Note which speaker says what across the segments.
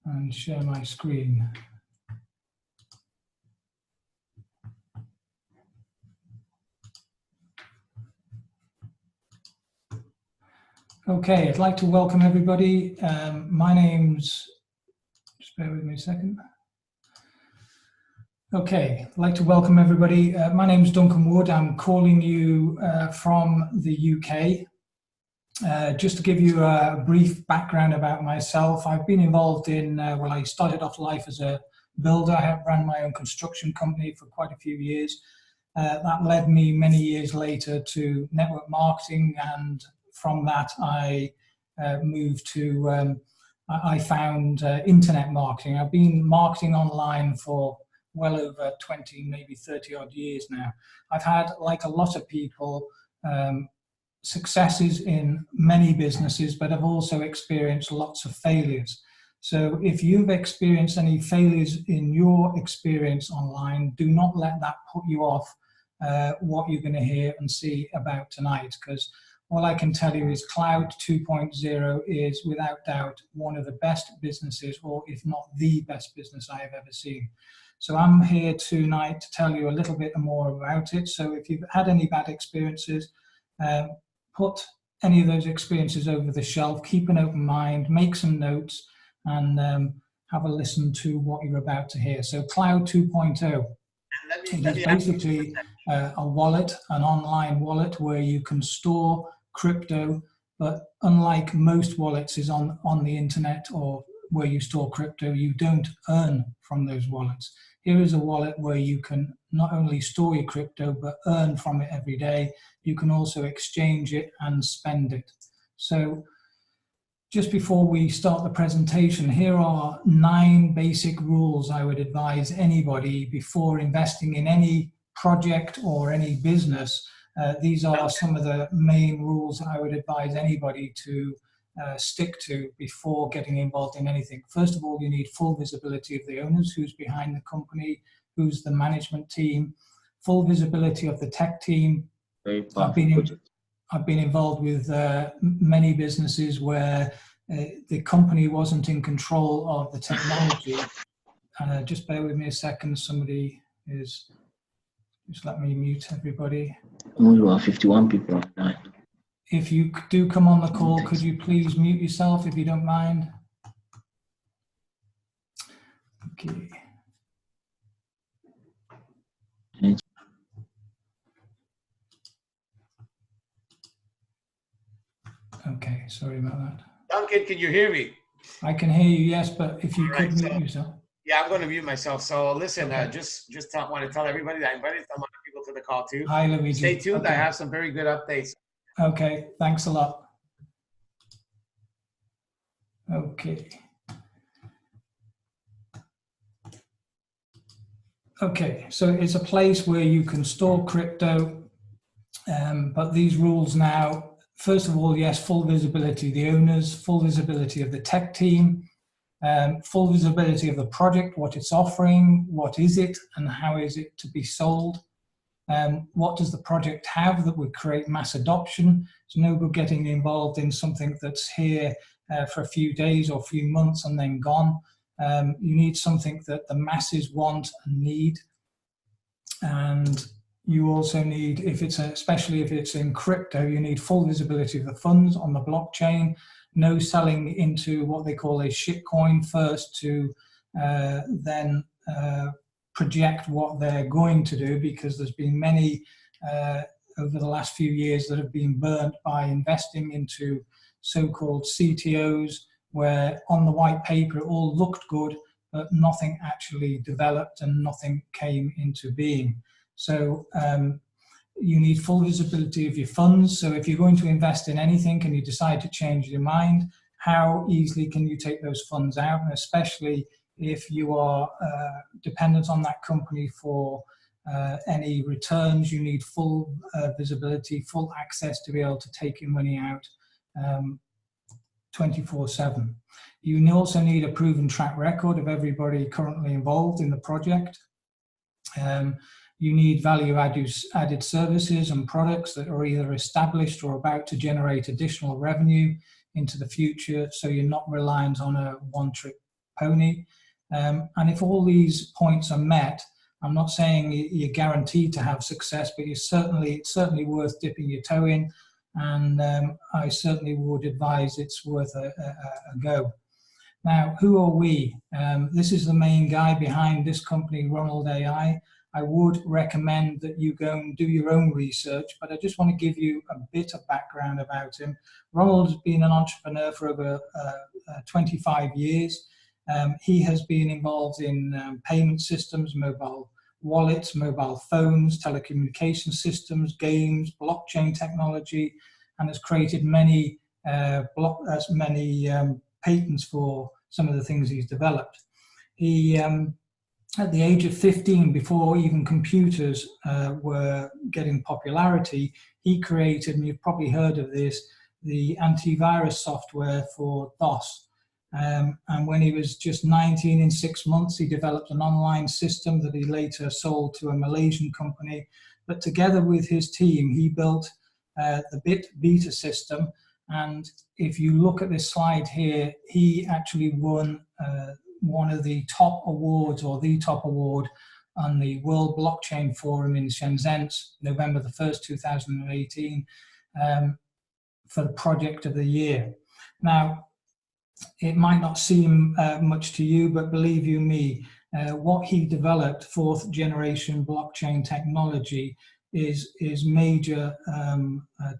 Speaker 1: and share my screen. Okay, I'd like to welcome everybody. My name's, just bear with me a second. Okay, I'd like to welcome everybody. My name's Duncan Wood. I'm calling you from the UK. Just to give you a brief background about myself, I've been involved in, well, I started off life as a builder. I have ran my own construction company for quite a few years. That led me many years later to network marketing, and from that I moved to, I found internet marketing. I've been marketing online for well over 20, maybe 30 odd years now. I've had, like a lot of people, successes in many businesses, but I've also experienced lots of failures. So if you've experienced any failures in your experience online, do not let that put you off what you're going to hear and see about tonight, because all I can tell you is Cloud 2.0 is without doubt one of the best businesses, or if not the best business I have ever seen. So I'm here tonight to tell you a little bit more about it. So if you've had any bad experiences, put any of those experiences over the shelf, keep an open mind, make some notes, and have a listen to what you're about to hear. So Cloud 2.0 is basically a wallet, an online wallet where you can store crypto, but unlike most wallets is on the internet or where you store crypto, you don't earn from those wallets. Here is a wallet where you can not only store your crypto, but earn from it every day. You can also exchange it and spend it. So just before we start the presentation, here are 9 basic rules I would advise anybody before investing in any project or any business. These are some of the main rules I would advise anybody to stick to before getting involved in anything. First of all, you need full visibility of the owners, who's behind the company, who's the management team, full visibility of the tech team. I've been involved with many businesses where the company wasn't in control of the technology. Just bear with me a second, somebody is, just let me mute everybody.
Speaker 2: We are 51 people online.
Speaker 1: If you do come on the call, could you please mute yourself if you don't mind? Okay. Okay, sorry about that.
Speaker 3: Duncan, can you hear me?
Speaker 1: I can hear you, yes, but if you could mute yourself.
Speaker 3: Yeah, I'm going to mute myself. So listen, okay. just want to tell everybody that I invited some other people to the call too.
Speaker 1: Hi, Luigi.
Speaker 3: Stay tuned.
Speaker 1: Okay.
Speaker 3: I have some very good updates.
Speaker 1: Okay, thanks a lot. Okay. Okay, so it's a place where you can store crypto, but these rules now, first of all, yes, full visibility of the owners, full visibility of the tech team, full visibility of the project, what it's offering, what is it, and how is it to be sold. What does the project have that would create mass adoption? It's no good getting involved in something that's here for a few days or a few months and then gone. You need something that the masses want and need. And you also need, especially if it's in crypto, you need full visibility of the funds on the blockchain, no selling into what they call a shitcoin first to then project what they're going to do, because there's been many over the last few years that have been burnt by investing into so-called CTOs, where on the white paper it all looked good, but nothing actually developed and nothing came into being. So you need full visibility of your funds. So if you're going to invest in anything and you decide to change your mind, how easily can you take those funds out? And especially if you are dependent on that company for any returns, you need full visibility, full access to be able to take your money out 24/7. You also need a proven track record of everybody currently involved in the project. You need value-added services and products that are either established or about to generate additional revenue into the future, so you're not reliant on a one-trick pony. And if all these points are met, I'm not saying you're guaranteed to have success, but it's certainly worth dipping your toe in, and I certainly would advise it's worth a go. Now, who are we? This is the main guy behind this company, Ronald AI. I would recommend that you go and do your own research, but I just want to give you a bit of background about him. Ronald has been an entrepreneur for over 25 years. He has been involved in payment systems, mobile wallets, mobile phones, telecommunication systems, games, blockchain technology, and has created many patents for some of the things he's developed. He, at the age of 15, before even computers were getting popularity, he created, and you've probably heard of this, the antivirus software for DOS. And when he was just 19, in 6 months, he developed an online system that he later sold to a Malaysian company. But together with his team, he built the beta system. And if you look at this slide here, he actually won one of the top awards, or the top award, on the World Blockchain Forum in Shenzhen, November the 1st, 2018, for the project of the year. Now, it might not seem much to you, but believe you me, what he developed, fourth generation blockchain technology, is major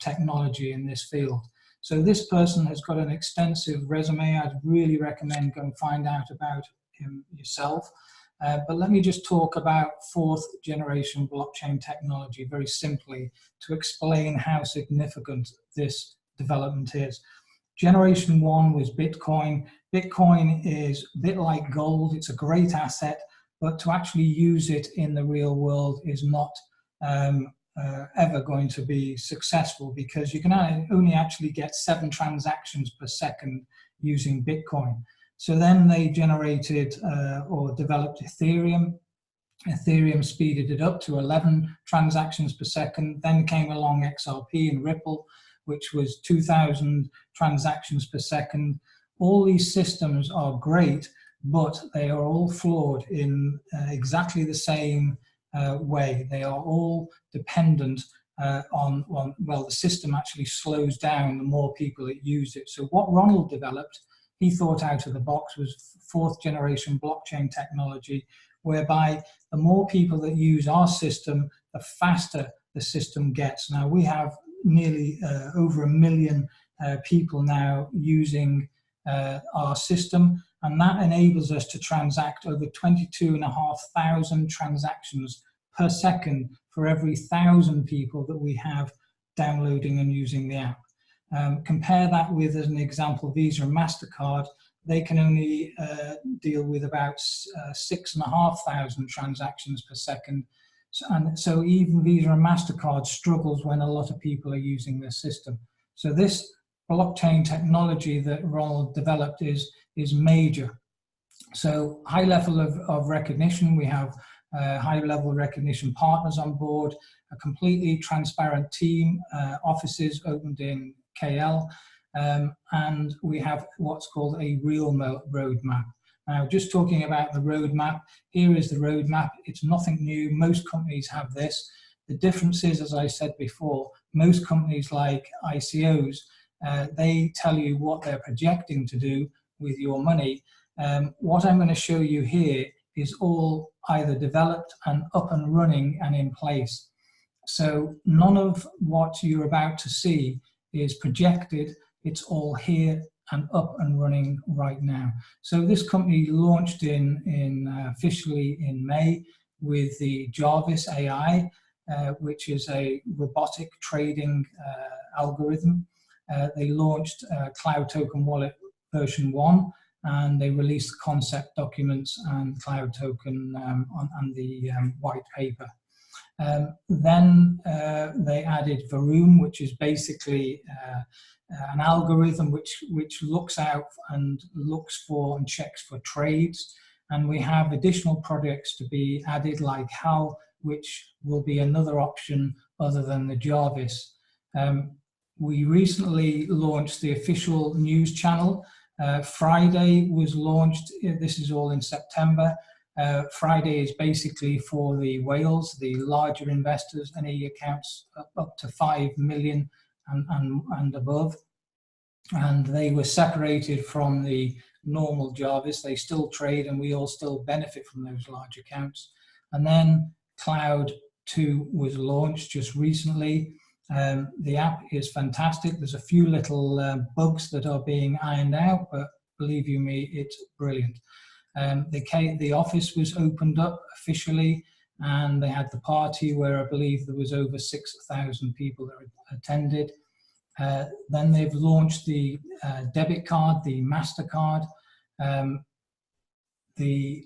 Speaker 1: technology in this field. So this person has got an extensive resume. I'd really recommend go and find out about him yourself. But let me just talk about fourth generation blockchain technology very simply to explain how significant this development is. Generation 1 was Bitcoin. Bitcoin is a bit like gold. It's a great asset, but to actually use it in the real world is not ever going to be successful, because you can only actually get 7 transactions per second using Bitcoin. So then they generated or developed Ethereum. Ethereum speeded it up to 11 transactions per second. Then came along XRP and Ripple, which was 2,000 transactions per second. All these systems are great, but they are all flawed in exactly the same way. They are all dependent on, well, the system actually slows down the more people that use it. So what Ronald developed, he thought out of the box, was fourth generation blockchain technology, whereby the more people that use our system, the faster the system gets. Now we have nearly over 1 million people now using our system, and that enables us to transact over 22,500 transactions per second for every 1,000 people that we have downloading and using the app. Compare that with, as an example, Visa and MasterCard. They can only deal with about 6,500 transactions per second. And so even Visa and MasterCard struggles when a lot of people are using this system. So this blockchain technology that Ronald developed is major. So high level of recognition. We have high level recognition partners on board, a completely transparent team, offices opened in KL, and we have what's called a real roadmap. Now, just talking about the roadmap, here is the roadmap. It's nothing new. Most companies have this. The difference is, as I said before, most companies like ICOs, they tell you what they're projecting to do with your money. What I'm going to show you here is all either developed and up and running and in place. So none of what you're about to see is projected. It's all here and up and running right now. So this company launched officially in May with the Jarvis AI, which is a robotic trading algorithm. They launched Cloud Token Wallet version 1, and they released the concept documents and Cloud Token and the white paper. Then they added Varoom, which is basically an algorithm which looks out and looks for and checks for trades. And we have additional projects to be added, like HAL, which will be another option other than the Jarvis. We recently launched the official news channel, Friday was launched. This is all in September. Friday is basically for the whales, the larger investors, any accounts up to 5 million and above. And they were separated from the normal Jarvis. They still trade, and we all still benefit from those large accounts. And then Cloud 2 was launched just recently. The app is fantastic. There's a few little bugs that are being ironed out, but believe you me, it's brilliant. The office was opened up officially, and they had the party where I believe there was over 6,000 people that attended. Then they've launched the debit card, the MasterCard, the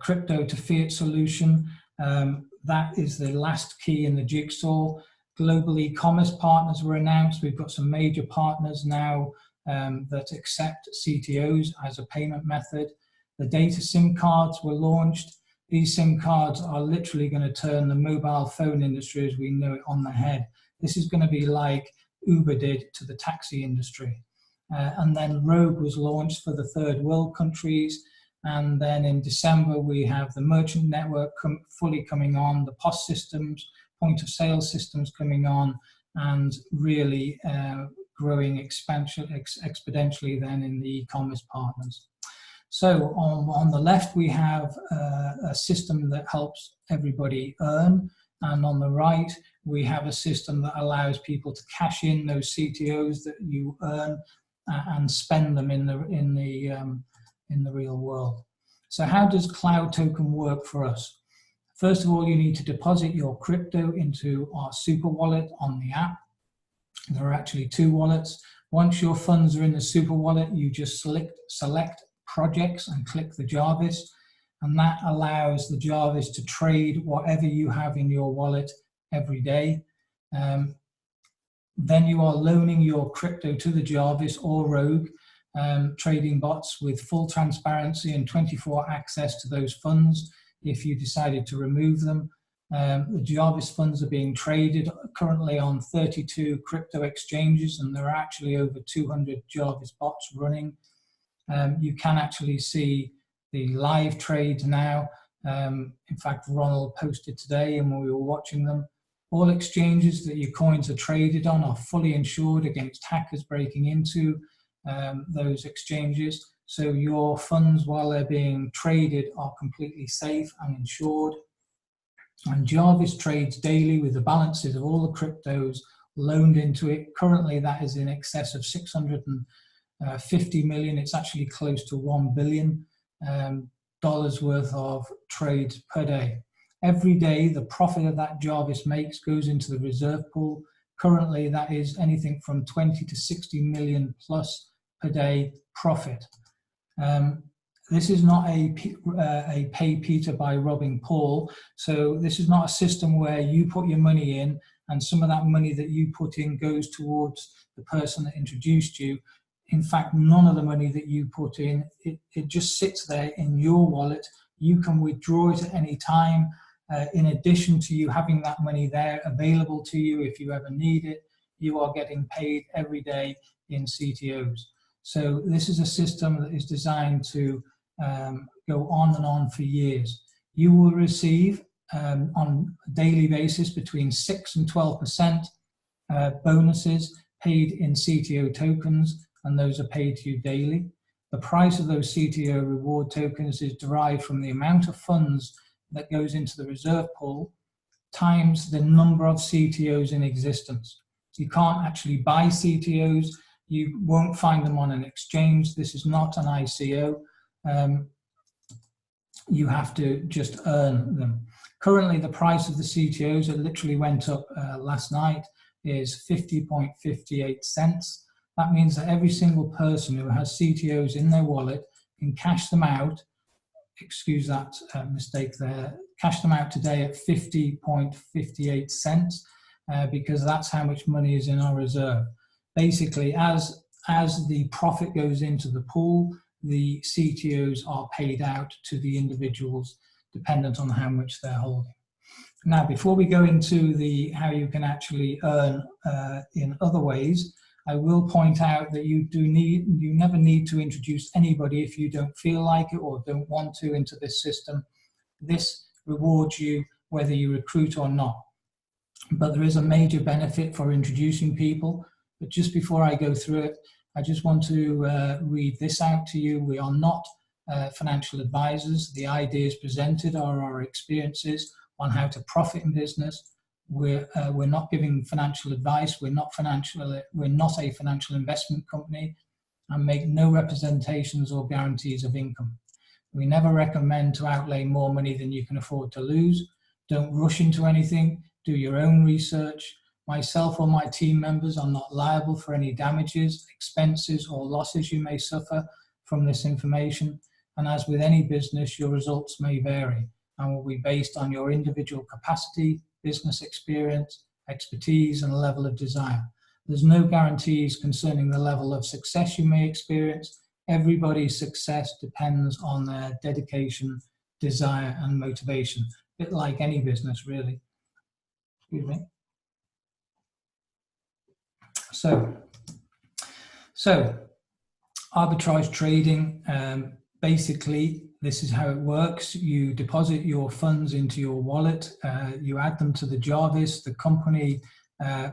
Speaker 1: crypto to fiat solution. That is the last key in the jigsaw. Global e-commerce partners were announced. We've got some major partners now that accept CTOs as a payment method. The data SIM cards were launched. These SIM cards are literally going to turn the mobile phone industry as we know it on the head. This is going to be like Uber did to the taxi industry. And then Rogue was launched for the third world countries. And then in December, we have the merchant network fully coming on, the POS systems, point of sale systems coming on, and really growing exponentially then in the e-commerce partners. So on the left, we have a system that helps everybody earn. And on the right, we have a system that allows people to cash in those CTOs that you earn and spend them in the real world. So how does Cloud Token work for us? First of all, you need to deposit your crypto into our super wallet on the app. There are actually two wallets. Once your funds are in the super wallet, you just select projects and click the Jarvis, and that allows the Jarvis to trade whatever you have in your wallet every day. Then you are loaning your crypto to the Jarvis or Rogue trading bots with full transparency and 24 access to those funds if you decided to remove them. The Jarvis funds are being traded currently on 32 crypto exchanges, and there are actually over 200 Jarvis bots running. You can actually see the live trades now. In fact, Ronald posted today and we were watching them. All exchanges that your coins are traded on are fully insured against hackers breaking into those exchanges. So your funds, while they're being traded, are completely safe and insured. And Jarvis trades daily with the balances of all the cryptos loaned into it. Currently, that is in excess of 650 million. It's actually close to $1 billion worth of trades per day. Every day, the profit of that Jarvis makes goes into the reserve pool. Currently, that is anything from 20 to 60 million plus per day profit. This is not a pay Peter by robbing Paul. So this is not a system where you put your money in and some of that money that you put in goes towards the person that introduced you. In fact, none of the money that you put in, it just sits there in your wallet. You can withdraw it at any time. In addition to you having that money there available to you if you ever need it, you are getting paid every day in CTOs. So this is a system that is designed to go on and on for years. You will receive on a daily basis between 6 and 12% bonuses paid in CTO tokens, and those are paid to you daily. The price of those CTO reward tokens is derived from the amount of funds that goes into the reserve pool times the number of CTOs in existence. You can't actually buy CTOs. You won't find them on an exchange. This is not an ICO. You have to just earn them. Currently, the price of the CTOs, it literally went up last night, is 50.58 cents. That means that every single person who has CTOs in their wallet can cash them out, excuse that mistake there, cash them out today at 50.58 cents because that's how much money is in our reserve. Basically, as the profit goes into the pool, the CTOs are paid out to the individuals dependent on how much they're holding. Now, before we go into how you can actually earn in other ways, I will point out that you never need to introduce anybody if you don't feel like it or don't want to into this system. This rewards you whether you recruit or not. But there is a major benefit for introducing people. But just before I go through it, I just want to read this out to you. We are not financial advisors. The ideas presented are our experiences on how to profit in business. We're not giving financial advice. We're not a financial investment company, and make no representations or guarantees of income. We never recommend to outlay more money than you can afford to lose. Don't rush into anything. Do your own research. Myself or my team members are not liable for any damages, expenses, or losses you may suffer from this information. And as with any business, your results may vary and will be based on your individual capacity, business experience, expertise, and level of desire. There's no guarantees concerning the level of success you may experience. Everybody's success depends on their dedication, desire, and motivation. A bit like any business, really. Excuse me. So arbitrage trading, basically, this is how it works. You deposit your funds into your wallet, you add them to the Jarvis, the company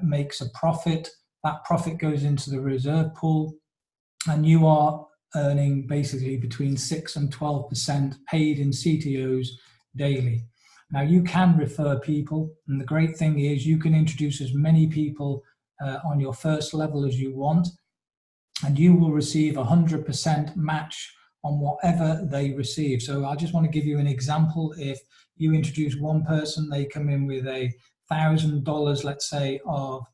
Speaker 1: makes a profit, that profit goes into the reserve pool, and you are earning basically between 6 and 12% paid in CTOs daily. Now you can refer people, and the great thing is you can introduce as many people on your first level as you want, and you will receive 100% match on whatever they receive. So I just want to give you an example. If you introduce one person, they come in with $1,000, let's say, of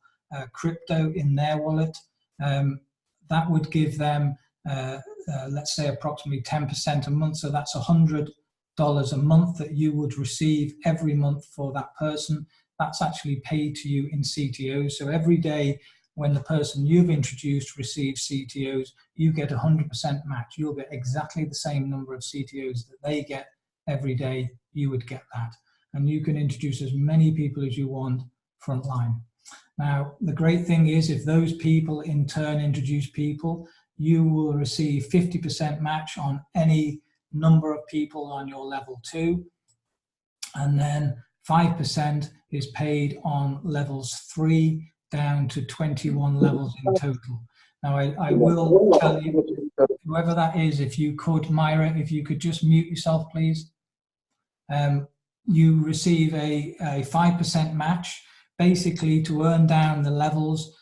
Speaker 1: crypto in their wallet, that would give them, let's say, approximately 10% a month. So that's $100 a month that you would receive every month for that person. That's actually paid to you in CTOs. So every day when the person you've introduced receives CTOs, you get 100% match. You'll get exactly the same number of CTOs that they get every day. You would get that. And you can introduce as many people as you want frontline. Now, the great thing is if those people in turn introduce people, you will receive 50% match on any number of people on your level 2. And then 5% is paid on levels 3 down to 21 levels in total. Now, I will tell you, whoever that is, if you could, Myra, if you could just mute yourself, please. You receive a 5% match, basically to earn down the levels.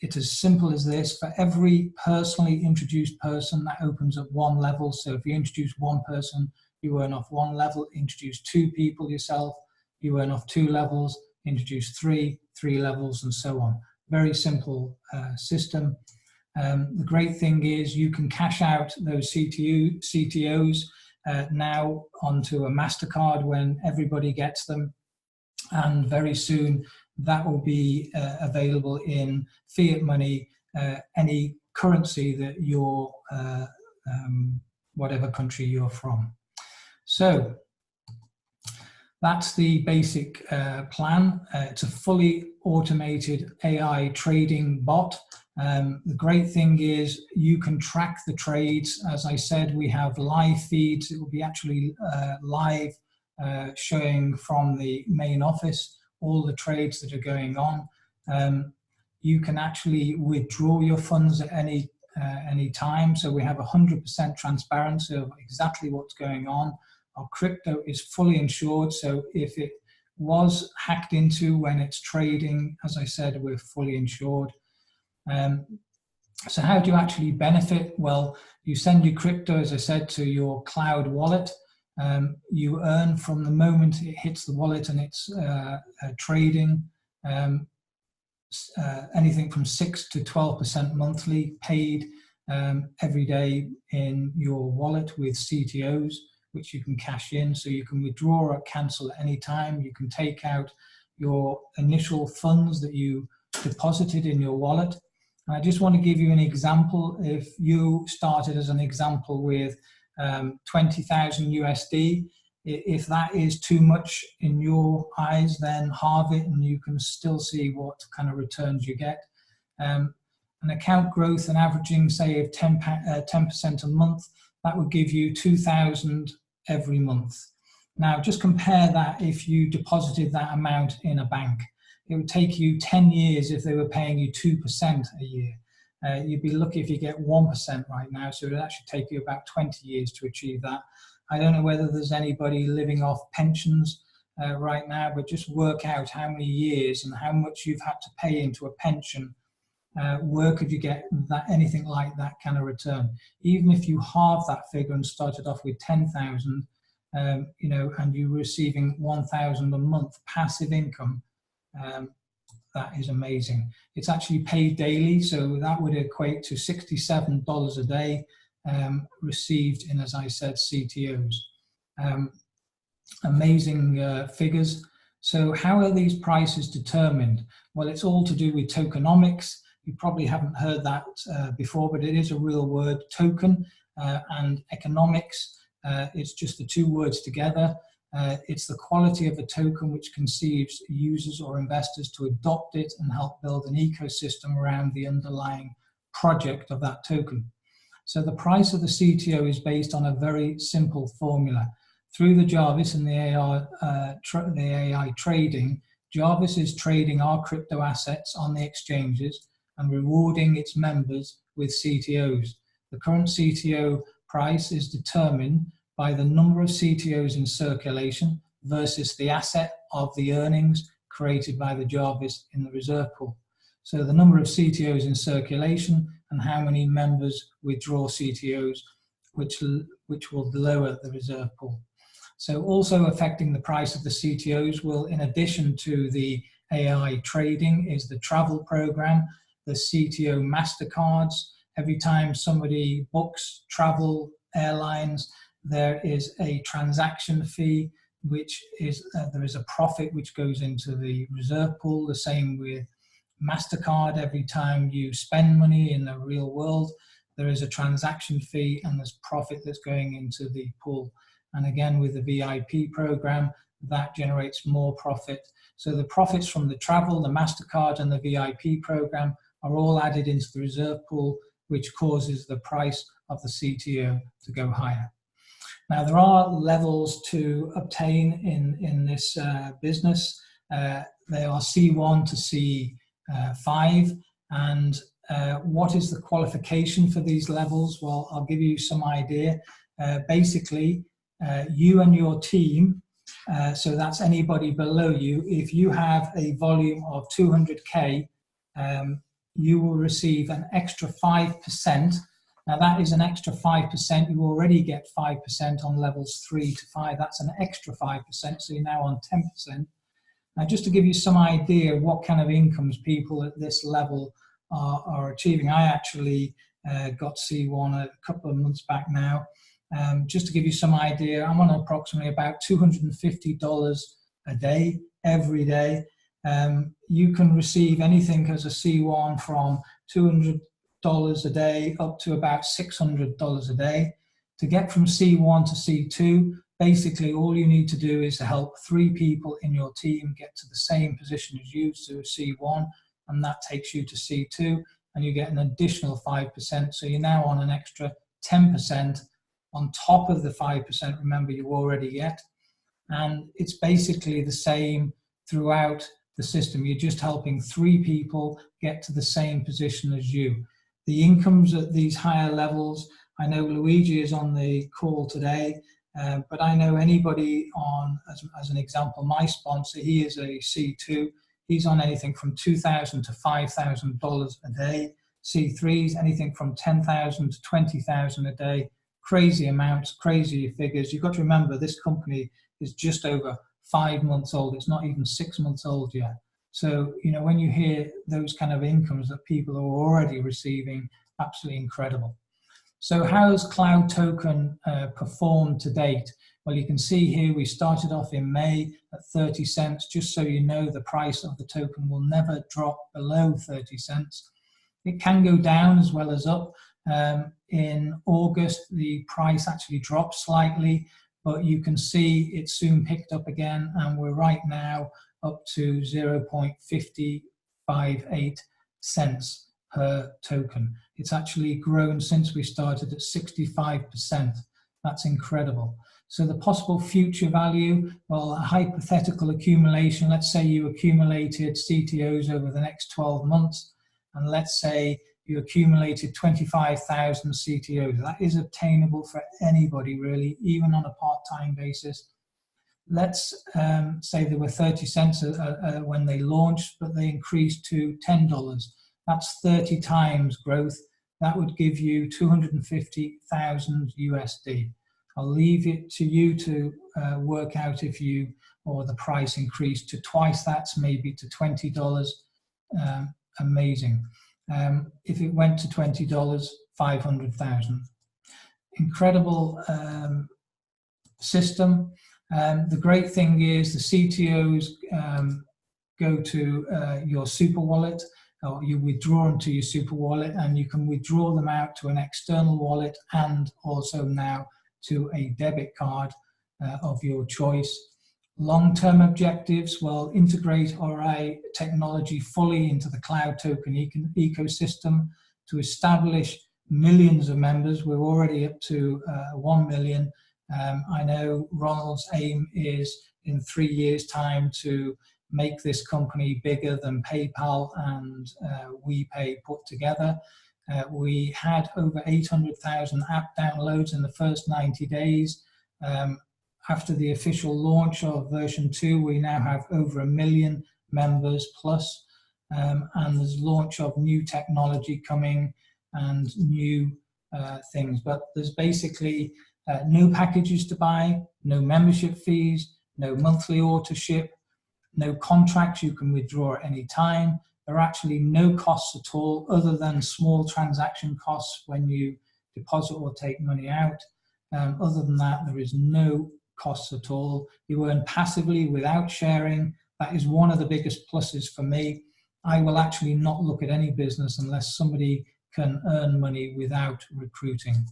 Speaker 1: It's as simple as this. For every personally introduced person, that opens up one level. So if you introduce one person, you earn off one level. Introduce 2 people yourself, you earn off 2 levels. Introduce 3 levels, and so on. Very simple system. The great thing is you can cash out those CTOs now onto a MasterCard when everybody gets them, and very soon that will be available in fiat money, any currency that you're, whatever country you're from. So that's the basic plan. It's a fully automated AI trading bot. The great thing is you can track the trades. As I said, we have live feeds. It will be actually live, showing from the main office all the trades that are going on. You can actually withdraw your funds at any time. So we have 100% transparency of exactly what's going on. Our crypto is fully insured, so if it was hacked into when it's trading, as I said, we're fully insured. So how do you actually benefit? Well, you send your crypto, as I said, to your cloud wallet. You earn from the moment it hits the wallet and it's trading, anything from 6 to 12% monthly paid every day in your wallet with CTOs, which you can cash in. So you can withdraw or cancel at any time. You can take out your initial funds that you deposited in your wallet. And I just want to give you an example. If you started as an example with 20,000 USD, if that is too much in your eyes, then halve it and you can still see what kind of returns you get. an account growth and averaging, say, of 10% a month, that would give you 2,000 every month. Now, just compare that if you deposited that amount in a bank. It would take you 10 years if they were paying you 2% a year. You'd be lucky if you get 1% right now, so it would actually take you about 20 years to achieve that. I don't know whether there's anybody living off pensions right now, but just work out how many years and how much you've had to pay into a pension work if you get that, anything like that kind of return. Even if you halve that figure and started off with 10,000, you know, and you're receiving 1,000 a month passive income, that is amazing. It's actually paid daily, so that would equate to $67 a day received in, as I said, CTOs. Amazing figures. So how are these prices determined? Well, it's all to do with tokenomics. You probably haven't heard that before, but it is a real word, token and economics. It's just the two words together. It's the quality of a token which conceives users or investors to adopt it and help build an ecosystem around the underlying project of that token. So the price of the CTO is based on a very simple formula. Through the Jarvis and the AI trading, Jarvis is trading our crypto assets on the exchanges and rewarding its members with CTOs. The current CTO price is determined by the number of CTOs in circulation versus the asset of the earnings created by the Jarvis in the reserve pool. So the number of CTOs in circulation and how many members withdraw CTOs, which will lower the reserve pool. So also affecting the price of the CTOs will, in addition to the AI trading, is the travel program, the CTO MasterCards. Every time somebody books travel airlines, there is a transaction fee, which is, there is a profit which goes into the reserve pool. The same with MasterCard. Every time you spend money in the real world, there is a transaction fee and there's profit that's going into the pool. And again, with the VIP program, that generates more profit. So the profits from the travel, the MasterCard and the VIP program are all added into the reserve pool, which causes the price of the CTO to go higher. Now, there are levels to obtain in this business. They are C1 to C5. And what is the qualification for these levels? Well, I'll give you some idea. Basically, you and your team, so that's anybody below you, if you have a volume of 200K, you will receive an extra 5%. Now that is an extra 5%. You already get 5% on levels 3 to 5. That's an extra 5%, so you're now on 10%. Now just to give you some idea of what kind of incomes people at this level are achieving, I actually got C1 a couple of months back now. Just to give you some idea, I'm on approximately about $250 a day, every day. You can receive anything as a C1 from $200 a day up to about $600 a day. To get from C1 to C2, basically all you need to do is to help 3 people in your team get to the same position as you, so C1, and that takes you to C2, and you get an additional 5%, so you're now on an extra 10% on top of the 5%, remember, you already get. And it's basically the same throughout the system. You're just helping 3 people get to the same position as you. The incomes at these higher levels, I know Luigi is on the call today, but I know anybody on, as an example, my sponsor, he is a C2. He's on anything from $2,000 to $5,000 a day. C3s, anything from $10,000 to $20,000 a day. Crazy amounts, crazy figures. You've got to remember this company is just over 5 months old. It's not even 6 months old yet. So, you know, when you hear those kind of incomes that people are already receiving, absolutely incredible. So how has Cloud Token performed to date? Well, you can see here we started off in May at 30 cents. Just so you know, the price of the token will never drop below 30 cents. It can go down as well as up. In August, the price actually dropped slightly, but you can see it soon picked up again, and we're right now up to 0.5058 cents per token. It's actually grown since we started at 65%. That's incredible. So the possible future value, well, a hypothetical accumulation, let's say you accumulated CTOs over the next 12 months, and let's say you accumulated 25,000 CTOs. That is obtainable for anybody, really, even on a part-time basis. Let's say there were 30 cents when they launched, but they increased to $10. That's 30 times growth. That would give you 250,000 USD. I'll leave it to you to work out if you, or the price increased to twice that, maybe to $20. Amazing. If it went to $20, 500,000. Incredible system. The great thing is the CTOs go to your super wallet, or you withdraw them to your super wallet, and you can withdraw them out to an external wallet and also now to a debit card of your choice. Long-term objectives, well, integrate RI technology fully into the cloud token ecosystem to establish millions of members. We're already up to 1 million. I know Ronald's aim is in 3 years' time to make this company bigger than PayPal and WePay put together. We had over 800,000 app downloads in the first 90 days. After the official launch of version 2, we now have over 1 million members plus, and there's launch of new technology coming and new things. But there's basically no packages to buy, no membership fees, no monthly auto ship, no contracts you can withdraw at any time. There are actually no costs at all other than small transaction costs when you deposit or take money out. Other than that, there is no costs at all. You earn passively without sharing. That is one of the biggest pluses for me. I will actually not look at any business unless somebody can earn money without recruiting.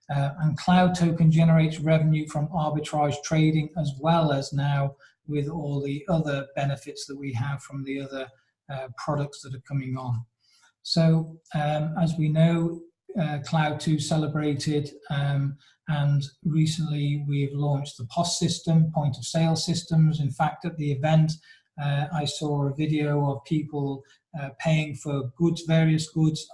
Speaker 1: And Cloud Token generates revenue from arbitrage trading, as well as now with all the other benefits that we have from the other products that are coming on. So as we know, Cloud 2 celebrated, and recently we've launched the POS system, point of sale systems. In fact, at the event, I saw a video of people paying for goods, various goods,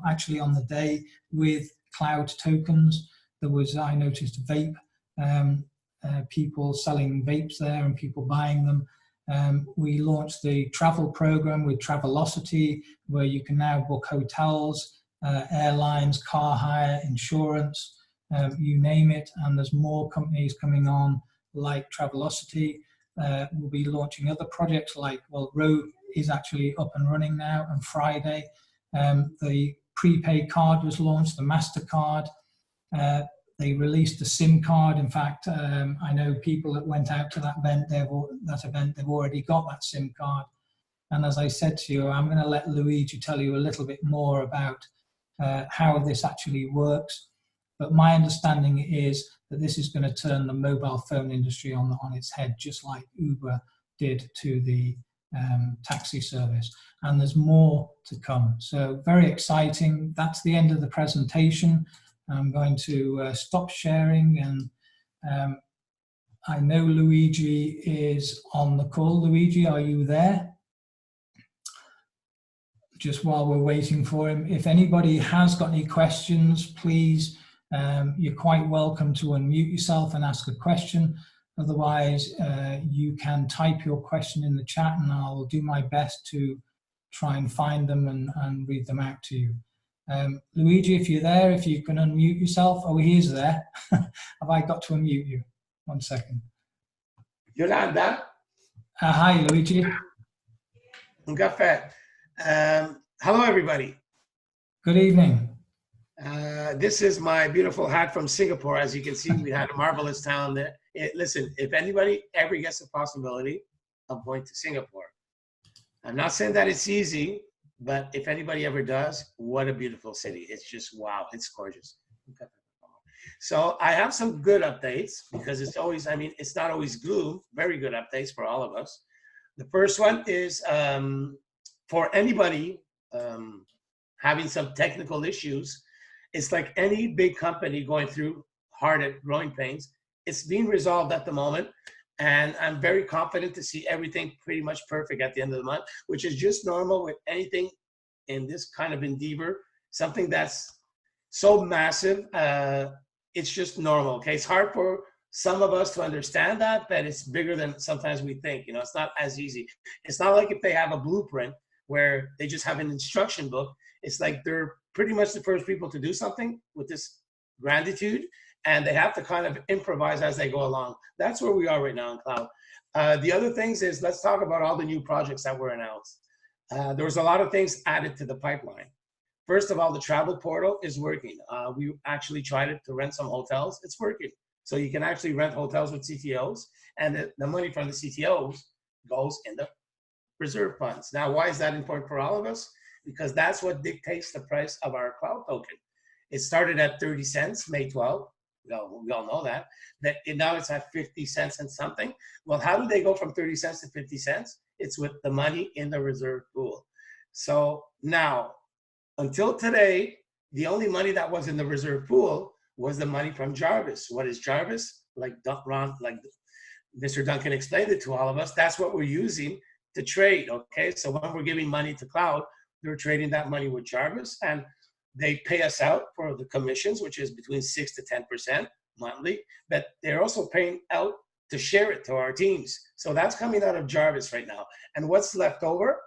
Speaker 1: actually on the day with Cloud tokens. There was, I noticed, vape, people selling vapes there and people buying them. We launched the travel program with Travelocity, where you can now book hotels, airlines, car hire, insurance, you name it. And there's more companies coming on like Travelocity. We'll be launching other projects like, well, Rogue is actually up and running now on Friday. The prepaid card was launched, the MasterCard. They released a SIM card. In fact, I know people that went out to that event, they've already got that SIM card. And as I said to you, I'm going to let Luigi tell you a little bit more about how this actually works. But my understanding is that this is going to turn the mobile phone industry on its head, just like Uber did to the taxi service. And there's more to come. So very exciting. That's the end of the presentation. I'm going to stop sharing, and I know Luigi is on the call. Luigi, are you there? Just while we're waiting for him, if anybody has got any questions, please, you're quite welcome to unmute yourself and ask a question. Otherwise, you can type your question in the chat, and I'll do my best to try and find them and read them out to you. Luigi, if you're there, if you can unmute yourself. Oh, he is there. Have I got to unmute you? 1 second.
Speaker 3: Yolanda?
Speaker 1: Hi, Luigi.
Speaker 3: Un caffè. Hello, everybody.
Speaker 1: Good evening.
Speaker 3: This is my beautiful hat from Singapore. As you can see, we had a marvelous town there. Listen, if anybody ever gets a possibility of going to Singapore, I'm not saying that it's easy, but if anybody ever does, what a beautiful city. It's just, wow, it's gorgeous. So I have some good updates, because it's always, I mean, it's not always gloom. Very good updates for all of us. The first one is for anybody having some technical issues. It's like any big company going through hard at growing pains. It's being resolved at the moment. And I'm very confident to see everything pretty much perfect at the end of the month, which is just normal with anything in this kind of endeavor, something that's so massive. It's just normal, okay? It's hard for some of us to understand that, but it's bigger than sometimes we think. You know, it's not as easy. It's not like if they have a blueprint where they just have an instruction book. It's like they're pretty much the first people to do something with this gratitude, and they have to kind of improvise as they go along. That's where we are right now in cloud. The other things is, let's talk about all the new projects that were announced. There was a lot of things added to the pipeline. First of all, the travel portal is working. We actually tried it to rent some hotels. It's working. So you can actually rent hotels with CTOs, and the money from the CTOs goes in the reserve funds. Now, why is that important for all of us? Because that's what dictates the price of our cloud token. It started at 30 cents, May 12th. We all know that. Now it's at 50 cents and something. Well, how do they go from 30 cents to 50 cents? It's with the money in the reserve pool. So now, until today, the only money that was in the reserve pool was the money from Jarvis. What is Jarvis? Like Mr. Duncan explained it to all of us, that's what we're using to trade, okay? So when we're giving money to cloud, they're trading that money with Jarvis, and they pay us out for the commissions, which is between 6 to 10% monthly, but they're also paying out to share it to our teams. So that's coming out of Jarvis right now. And what's left over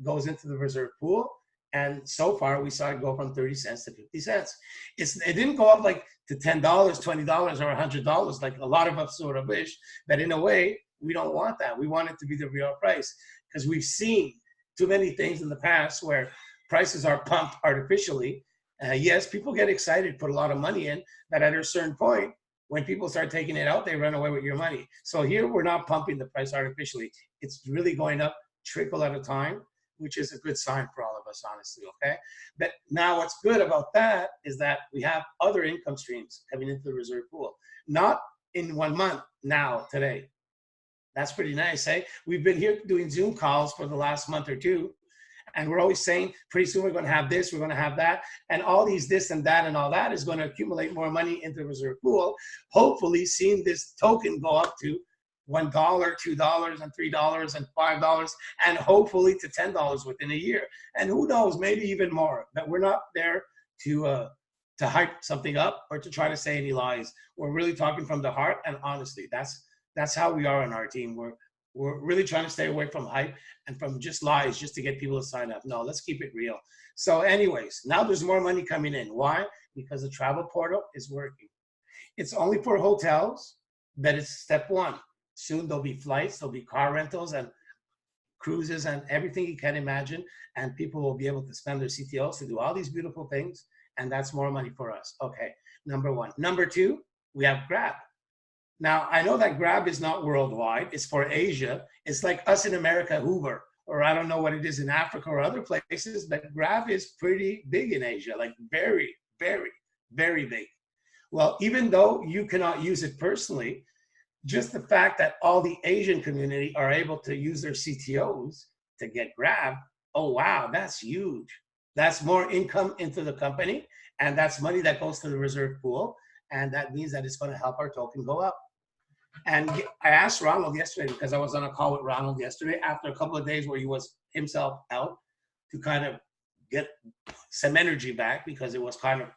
Speaker 3: goes into the reserve pool. And so far, we saw it go from 30 cents to 50 cents. It didn't go up like to $10, $20, or $100, like a lot of us sort of wish. But in a way, we don't want that. We want it to be the real price, because we've seen too many things in the past where prices are pumped artificially. Yes, people get excited, put a lot of money in, but at a certain point, when people start taking it out, they run away with your money. So here, we're not pumping the price artificially. It's really going up trickle at a time, which is a good sign for all of us, honestly, okay? But now what's good about that is that we have other income streams coming into the reserve pool. Not in 1 month, now, today. That's pretty nice, eh? We've been here doing Zoom calls for the last month or two, and we're always saying, pretty soon we're gonna have this, we're gonna have that, and all these this and that and all that is gonna accumulate more money into the reserve pool, hopefully seeing this token go up to $1, $2, and $3, and $5, and hopefully to $10 within a year. And who knows, maybe even more. But we're not there to hype something up or to try to say any lies. We're really talking from the heart and honestly. That's how we are on our team. We're really trying to stay away from hype and from just lies just to get people to sign up. No, let's keep it real. So anyways, now there's more money coming in. Why? Because the travel portal is working. It's only for hotels, but it's step one. Soon there'll be flights, there'll be car rentals and cruises and everything you can imagine. And people will be able to spend their CTOs to do all these beautiful things. And that's more money for us. Okay, number one. Number two, we have Grab. Now, I know that Grab is not worldwide. It's for Asia. It's like us in America, Uber, or I don't know what it is in Africa or other places, but Grab is pretty big in Asia, like very, very, very big. Well, even though you cannot use it personally, just the fact that all the Asian community are able to use their CTOs to get Grab, oh wow, that's huge. That's more income into the company, and that's money that goes to the reserve pool, and that means that it's going to help our token go up. And I asked Ronald yesterday, because I was on a call with Ronald yesterday after a couple of days where he was himself out, to kind of get some energy back, because it was kind of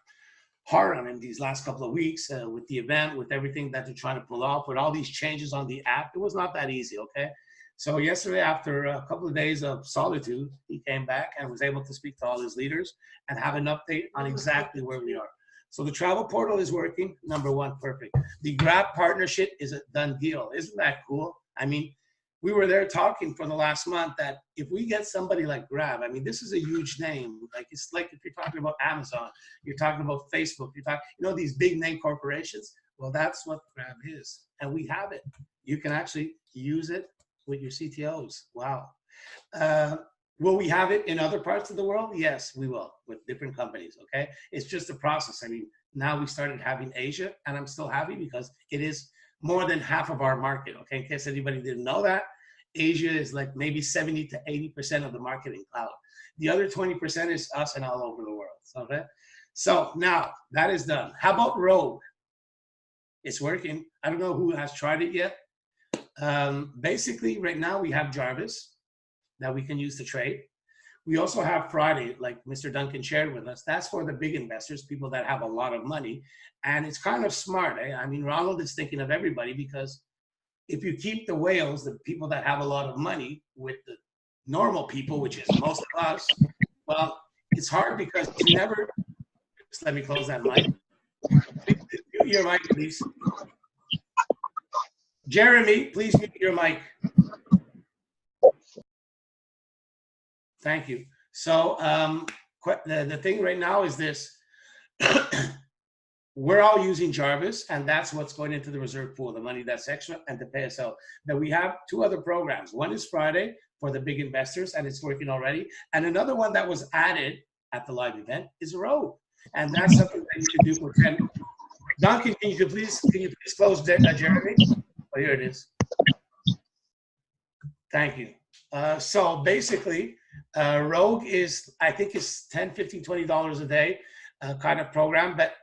Speaker 3: hard on him these last couple of weeks with the event, with everything that they're trying to pull off, with all these changes on the app. It was not that easy, okay? So yesterday, after a couple of days of solitude, he came back and was able to speak to all his leaders and have an update on exactly where we are. So the travel portal is working, number one, perfect. The Grab partnership is a done deal. Isn't that cool? I mean, we were there talking for the last month that if we get somebody like Grab, I mean, this is a huge name. Like, it's like if you're talking about Amazon, you're talking about Facebook, you're talking, you know, these big name corporations. Well, that's what Grab is. And we have it. You can actually use it with your CTOs. Wow. Will we have it in other parts of the world? Yes, we will, with different companies, okay? It's just a process. I mean, now we started having Asia, and I'm still happy because it is more than half of our market, okay? In case anybody didn't know that, Asia is like maybe 70 to 80% of the market in cloud. The other 20% is us and all over the world. Okay. So now that is done. How about Rogue? It's working. I don't know who has tried it yet. Basically, right now we have Jarvis that we can use to trade. We also have Friday, like Mr. Duncan shared with us. That's for the big investors, people that have a lot of money. And it's kind of smart. I mean, Ronald is thinking of everybody, because if you keep the whales, the people that have a lot of money, with the normal people, which is most of us, well, it's hard because you never, just let me close that mic. Mute your mic, please. Jeremy, please mute your mic. Thank you. So the thing right now is this. We're all using Jarvis, and that's what's going into the reserve pool, the money that's extra, and to pay us out. Then we have two other programs. One is Friday for the big investors, and it's working already. And another one that was added at the live event is Rogue. And that's something that you can do for 10. Duncan, can you please close Jeremy? Oh, here it is. Thank you. So basically, Rogue is, I think it's $10, $15, $20 a day kind of program. But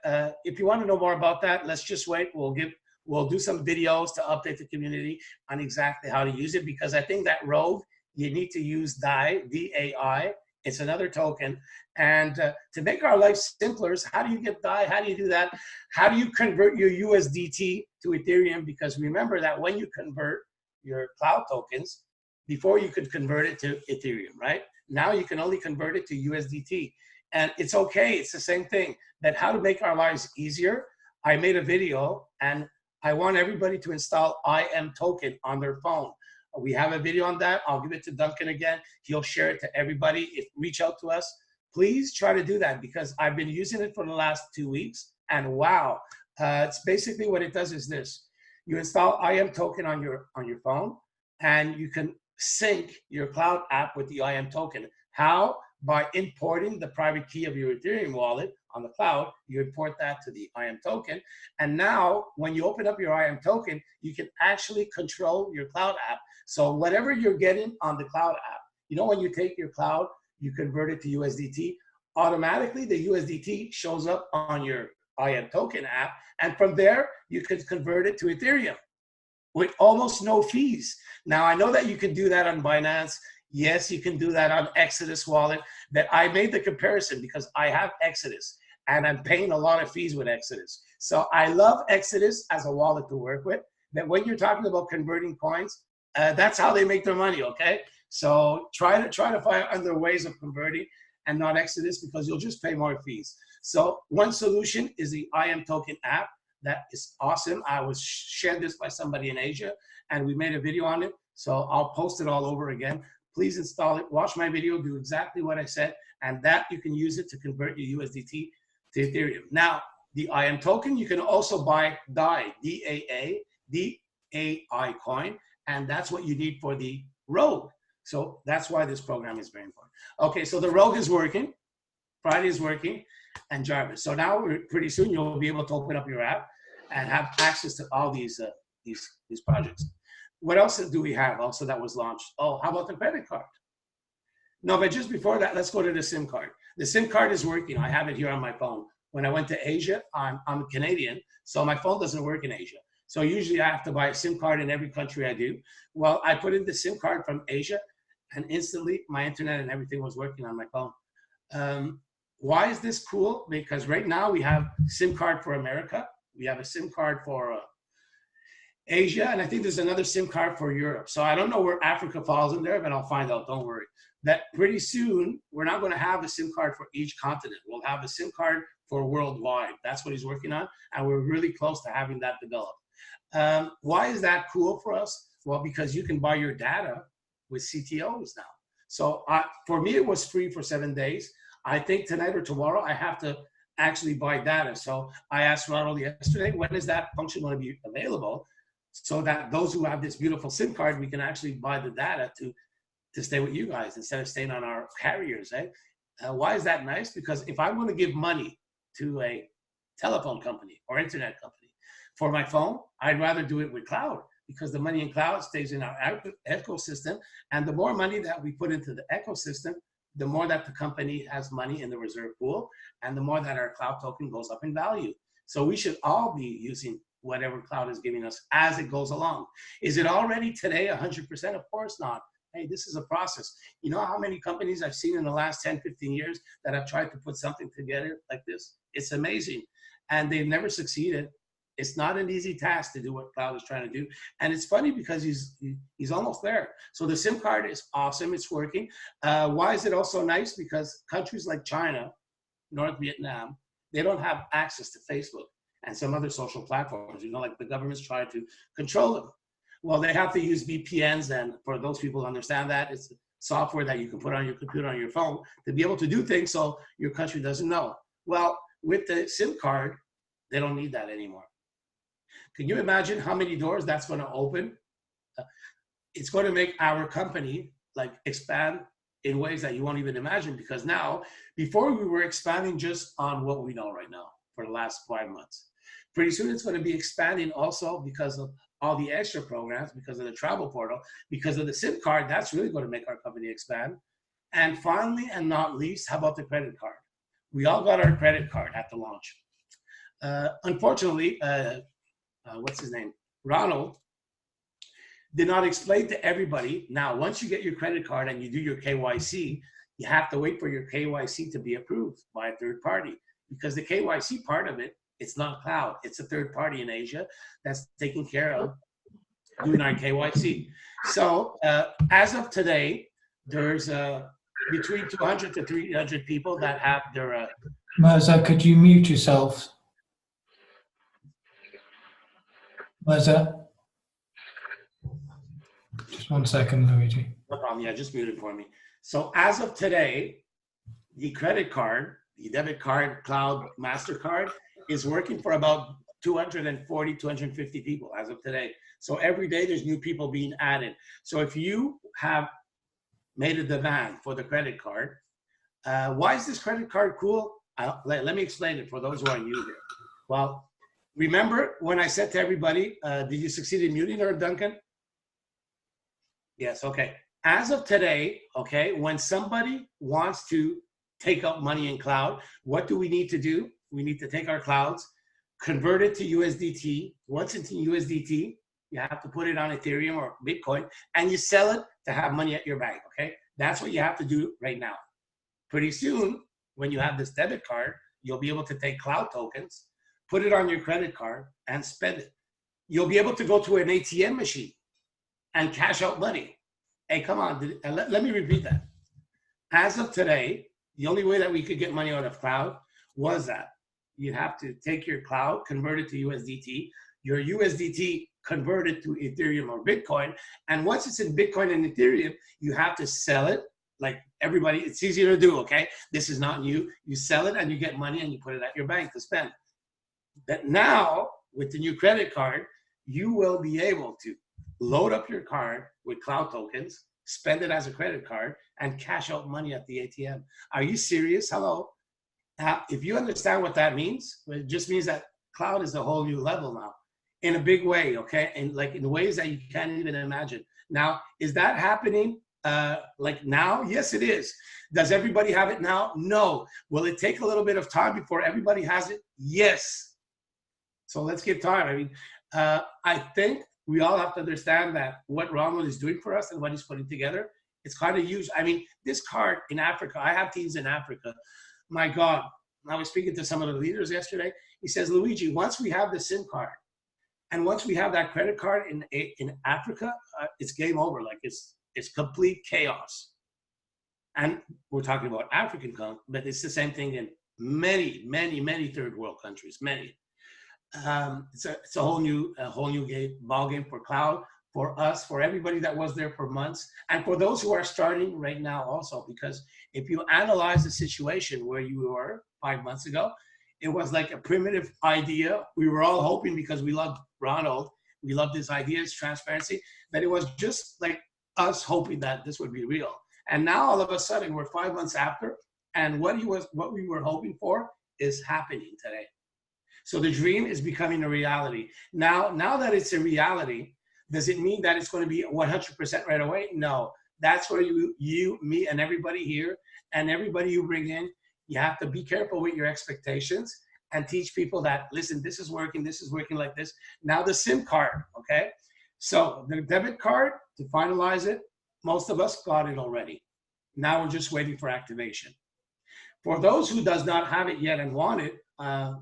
Speaker 3: if you want to know more about that, let's just wait. We'll do some videos to update the community on exactly how to use it, because I think that Rogue, you need to use DAI, D-A-I. It's another token. And to make our life simpler, how do you get DAI? How do you do that? How do you convert your USDT to Ethereum? Because remember that when you convert your cloud tokens, before you could convert it to Ethereum, right? Now you can only convert it to USDT. And it's okay, it's the same thing. That how to make our lives easier. I made a video, and I want everybody to install IM token on their phone. We have a video on that. I'll give it to Duncan again. He'll share it to everybody. Reach out to us. Please try to do that, because I've been using it for the last 2 weeks, and wow. It's basically what it does is this. You install IM token on your phone, and you can sync your cloud app with the IM token. How? By importing the private key of your Ethereum wallet on the cloud. You import that to the IM token. And now when you open up your IM token, you can actually control your cloud app. So whatever you're getting on the cloud app, you know, when you take your cloud, you convert it to USDT, automatically the USDT shows up on your IM token app. And from there, you can convert it to Ethereum with almost no fees. Now, I know that you can do that on Binance. Yes, you can do that on Exodus wallet. That I made the comparison because I have Exodus, and I'm paying a lot of fees with Exodus. So I love Exodus as a wallet to work with. That when you're talking about converting coins, that's how they make their money, okay? So try to find other ways of converting and not Exodus, because you'll just pay more fees. So one solution is the IM token app. That is awesome. I was shared this by somebody in Asia, and we made a video on it. So I'll post it all over again. Please install it, watch my video, do exactly what I said, and that you can use it to convert your USDT to Ethereum. Now, the IM token, you can also buy DAI, D-A-A, D-A-I coin, and that's what you need for the Rogue. So that's why this program is very important. Okay, so the Rogue is working, Friday is working, and Jarvis. So now pretty soon you'll be able to open up your app and have access to all these projects. What else do we have also that was launched? Oh, how about the credit card? No, but just before that, let's go to the SIM card. The SIM card is working. I have it here on my phone. When I went to Asia, I'm Canadian, so my phone doesn't work in Asia. So usually I have to buy a SIM card in every country I do. Well, I put in the SIM card from Asia, and instantly my internet and everything was working on my phone. Why is this cool? Because right now we have SIM card for America. We have a SIM card for Asia, and I think there's another SIM card for Europe. So I don't know where Africa falls in there, but I'll find out, don't worry. That pretty soon, we're not gonna have a SIM card for each continent. We'll have a SIM card for worldwide. That's what he's working on, and we're really close to having that developed. Why is that cool for us? Well, because you can buy your data with CTOs now. So for me, it was free for 7 days. I think tonight or tomorrow, I have to actually buy data. So I asked Ronald yesterday, when is that function gonna be available? So that those who have this beautiful SIM card, we can actually buy the data to stay with you guys instead of staying on our carriers. Why is that nice? Because if I'm going to give money to a telephone company or internet company for my phone, I'd rather do it with cloud, because the money in cloud stays in our ecosystem. And the more money that we put into the ecosystem, the more that the company has money in the reserve pool, and the more that our cloud token goes up in value. So we should all be using whatever cloud is giving us as it goes along. Is it already today 100%? Of course not. Hey, this is a process. You know how many companies I've seen in the last 10, 15 years that have tried to put something together like this? It's amazing. And they've never succeeded. It's not an easy task to do what cloud is trying to do. And it's funny because he's almost there. So the SIM card is awesome. It's working. Why is it also nice? Because countries like China, North Vietnam, they don't have access to Facebook and some other social platforms. You know, like the government's trying to control them. Well, they have to use VPNs, and for those people who understand that, it's software that you can put on your computer, on your phone, to be able to do things so your country doesn't know. Well, with the SIM card, they don't need that anymore. Can you imagine how many doors that's going to open? It's going to make our company like expand in ways that you won't even imagine, because now, before we were expanding just on what we know right now for the last 5 months. Pretty soon it's going to be expanding also because of all the extra programs, because of the travel portal, because of the SIM card. That's really going to make our company expand. And finally, and not least, how about the credit card? We all got our credit card at the launch. Unfortunately, what's his name? Ronald did not explain to everybody. Now, once you get your credit card and you do your KYC, you have to wait for your KYC to be approved by a third party, because the KYC part of it, it's not cloud. It's a third party in Asia that's taking care of doing our KYC. So as of today, there's between 200 to 300 people that have their...
Speaker 1: Mirza, could you mute yourself? Mirza? Just 1 second, Luigi.
Speaker 3: No problem. Yeah, just mute it for me. So as of today, the credit card, the debit card, cloud, MasterCard, is working for about 240, 250 people as of today. So every day there's new people being added. So if you have made a demand for the credit card, why is this credit card cool? Let me explain it for those who are new here. Well, remember when I said to everybody, did you succeed in muting her, Duncan? Yes, okay. As of today, okay, when somebody wants to take out money in cloud, what do we need to do? We need to take our clouds, convert it to USDT. Once it's in USDT, you have to put it on Ethereum or Bitcoin, and you sell it to have money at your bank, okay? That's what you have to do right now. Pretty soon, when you have this debit card, you'll be able to take cloud tokens, put it on your credit card, and spend it. You'll be able to go to an ATM machine and cash out money. Hey, come on, let me repeat that. As of today, the only way that we could get money out of cloud was that you have to take your cloud, convert it to USDT, your USDT convert it to Ethereum or Bitcoin, and once it's in Bitcoin and Ethereum, you have to sell it. Like everybody, it's easier to do, okay? This is not new. You sell it and you get money and you put it at your bank to spend. But now, with the new credit card, you will be able to load up your card with cloud tokens, spend it as a credit card, and cash out money at the ATM. Are you serious? Hello? If you understand what that means, it just means that cloud is a whole new level now in a big way, okay? And like in ways that you can't even imagine. Now, is that happening like now? Yes, it is. Does everybody have it now? No. Will it take a little bit of time before everybody has it? Yes. So let's give time. I mean, I think we all have to understand that what Ronald is doing for us and what he's putting together, it's kind of huge. I mean, this card in Africa, I have teams in Africa. My God, I was speaking to some of the leaders yesterday. He says, Luigi, once we have the SIM card and once we have that credit card in Africa, it's game over. Like it's complete chaos. And we're talking about African countries, but it's the same thing in many, many, many third world countries, many. It's a whole new ball game for cloud, for us, for everybody that was there for months, and for those who are starting right now also. Because if you analyze the situation where you were 5 months ago, it was like a primitive idea. We were all hoping, because we loved Ronald, we loved his ideas, transparency, that it was just like us hoping that this would be real. And now all of a sudden we're 5 months after, and what we were hoping for is happening today. So the dream is becoming a reality. Now that it's a reality, does it mean that it's going to be 100% right away? No. That's where you, me, and everybody here, and everybody you bring in, you have to be careful with your expectations and teach people that, listen, this is working like this. Now the SIM card, okay? So the debit card, to finalize it, most of us got it already. Now we're just waiting for activation. For those who does not have it yet and want it,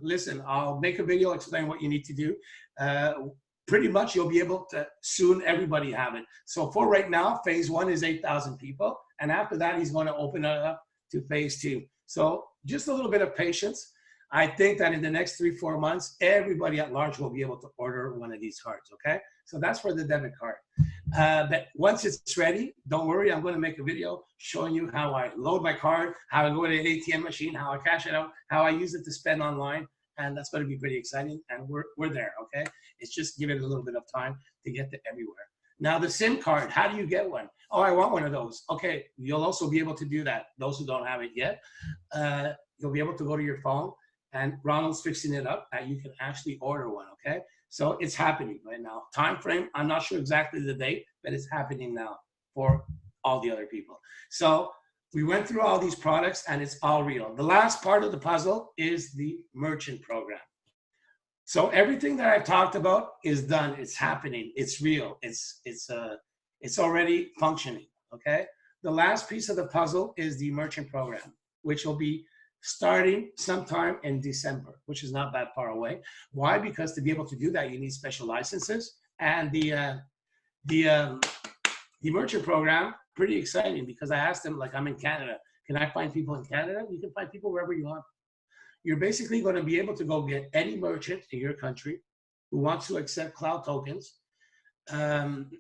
Speaker 3: listen, I'll make a video explain what you need to do. Pretty much you'll be able to soon everybody have it. So for right now, phase 1 is 8,000 people. And after that, he's going to open it up to phase 2. So just a little bit of patience. I think that in the next 3-4 months, everybody at large will be able to order one of these cards, okay? So that's for the debit card. But once it's ready, don't worry, I'm going to make a video showing you how I load my card, how I go to the ATM machine, how I cash it out, how I use it to spend online, and that's going to be pretty exciting, and we're there, okay? It's just give it a little bit of time to get to everywhere. Now the SIM card, how do you get one? Oh, I want one of those. Okay, you'll also be able to do that. Those who don't have it yet, you'll be able to go to your phone, and Ronald's fixing it up, and you can actually order one, okay? So it's happening right now. Time frame, I'm not sure exactly the date, but it's happening now for all the other people. So we went through all these products, and it's all real. The last part of the puzzle is the merchant program. So everything that I've talked about is done. It's happening. It's real. It's already functioning, okay? The last piece of the puzzle is the merchant program, which will be starting sometime in December, which is not that far away. Why? Because to be able to do that, you need special licenses. And the merchant program, pretty exciting, because I asked them, like, I'm in Canada. Can I find people in Canada? You can find people wherever you want. You're basically going to be able to go get any merchant in your country who wants to accept cloud tokens.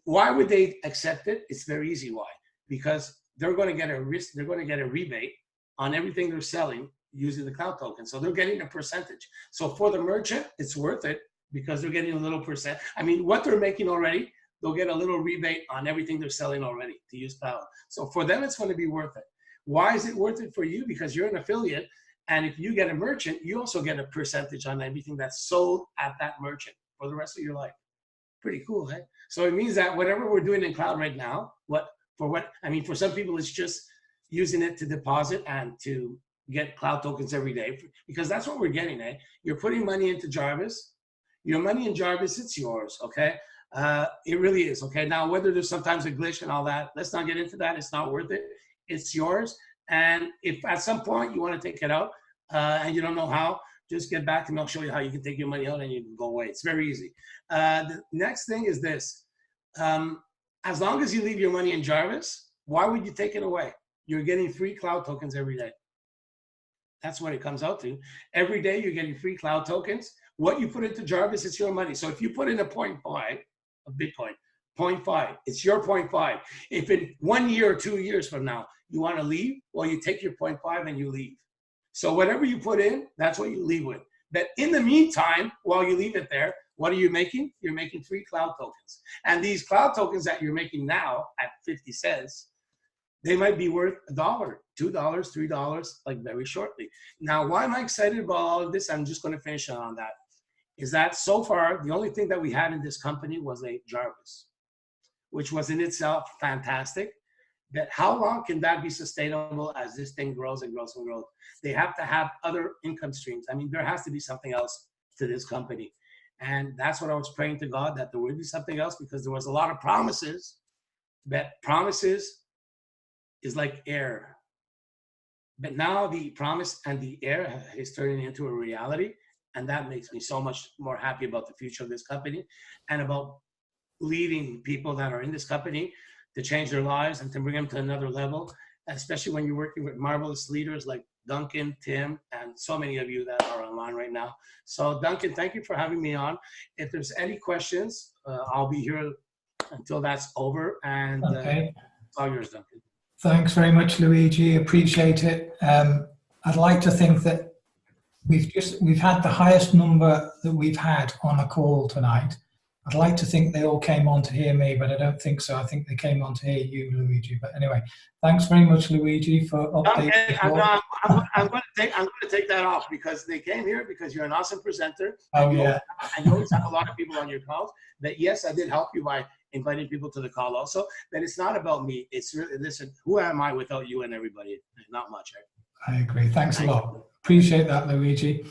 Speaker 3: Why would they accept it? It's very easy. Why? Because they're going to get a rebate on everything they're selling using the cloud token. So they're getting a percentage. So for the merchant, it's worth it because they're getting a little percent. I mean, what they're making already, they'll get a little rebate on everything they're selling already to use cloud. So for them, it's going to be worth it. Why is it worth it for you? Because you're an affiliate. And if you get a merchant, you also get a percentage on everything that's sold at that merchant for the rest of your life. Pretty cool, eh? So it means that whatever we're doing in cloud right now, for some people, it's just using it to deposit and to get cloud tokens every day, because that's what we're getting, eh? You're putting money into Jarvis. Your money in Jarvis, it's yours, okay? It really is, okay? Now, whether there's sometimes a glitch and all that, let's not get into that. It's not worth it. It's yours. And if at some point you want to take it out and you don't know how, just get back and I'll show you how you can take your money out and you can go away. It's very easy. The next thing is this. As long as you leave your money in Jarvis, why would you take it away? You're getting free cloud tokens every day. That's what it comes out to. Every day you're getting free cloud tokens. What you put into Jarvis, it's your money. So if you put in a 0.5 of Bitcoin, 0.5, it's your 0.5. If in 1 year or 2 years from now, you want to leave, well, you take your 0.5 and you leave. So whatever you put in, that's what you leave with. But in the meantime, while you leave it there, what are you making? You're making free cloud tokens. And these cloud tokens that you're making now at 50 cents, they might be worth $1, $2, $3, like very shortly. Now, why am I excited about all of this? I'm just going to finish on that. Is that so far, the only thing that we had in this company was a Jarvis, which was in itself fantastic. But how long can that be sustainable as this thing grows and grows and grows? They have to have other income streams. I mean, there has to be something else to this company. And that's what I was praying to God, that there would be something else, because there was a lot of promises, but promises is like air. But now the promise and the air is turning into a reality. And that makes me so much more happy about the future of this company and about leading people that are in this company to change their lives and to bring them to another level, especially when you're working with marvelous leaders like Duncan, Tim, and so many of you that are online right now. So Duncan, thank you for having me on. If there's any questions, I'll be here until that's over. And
Speaker 1: okay.
Speaker 3: It's all yours, Duncan.
Speaker 1: Thanks very much, Luigi. Appreciate it. I'd like to think that we've had the highest number that we've had on a call tonight. I'd like to think they all came on to hear me, but I don't think so. I think they came on to hear you, Luigi. But anyway, thanks very much, Luigi, for updating.
Speaker 3: Okay, I'm going to take that off because they came here because you're an awesome presenter.
Speaker 1: Oh, yeah.
Speaker 3: And you always have a lot of people on your calls. That yes, I did help you by inviting people to the call also. But it's not about me. It's really, listen, who am I without you and everybody? Not much.
Speaker 1: I agree. Thanks a lot. Appreciate that, Luigi.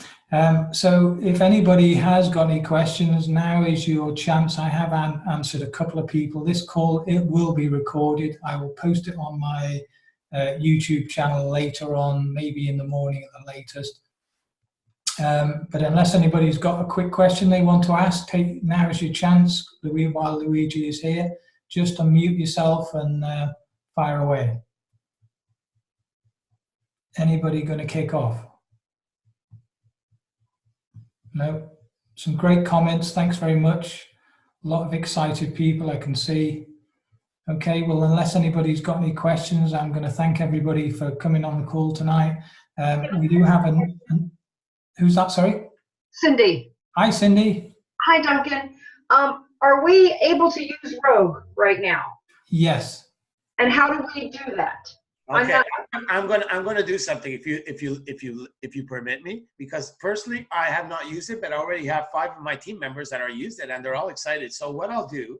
Speaker 1: So if anybody has got any questions, now is your chance. I have answered a couple of people. This call, it will be recorded. I will post it on my YouTube channel later on, maybe in the morning at the latest. But unless anybody's got a quick question they want to ask, now is your chance. While Luigi is here, just unmute yourself and fire away. Anybody going to kick off? No? Some great comments. Thanks very much. A lot of excited people I can see. Okay, well, unless anybody's got any questions, I'm going to thank everybody for coming on the call tonight. We do have who's that, sorry?
Speaker 4: Cindy.
Speaker 1: Hi, Cindy.
Speaker 4: Hi, Duncan. Are we able to use Rogue right now?
Speaker 1: Yes.
Speaker 4: And how do we do that?
Speaker 3: Okay, I'm gonna do something if you permit me, because personally I have not used it, but I already have 5 of my team members that are used it and they're all excited. So what I'll do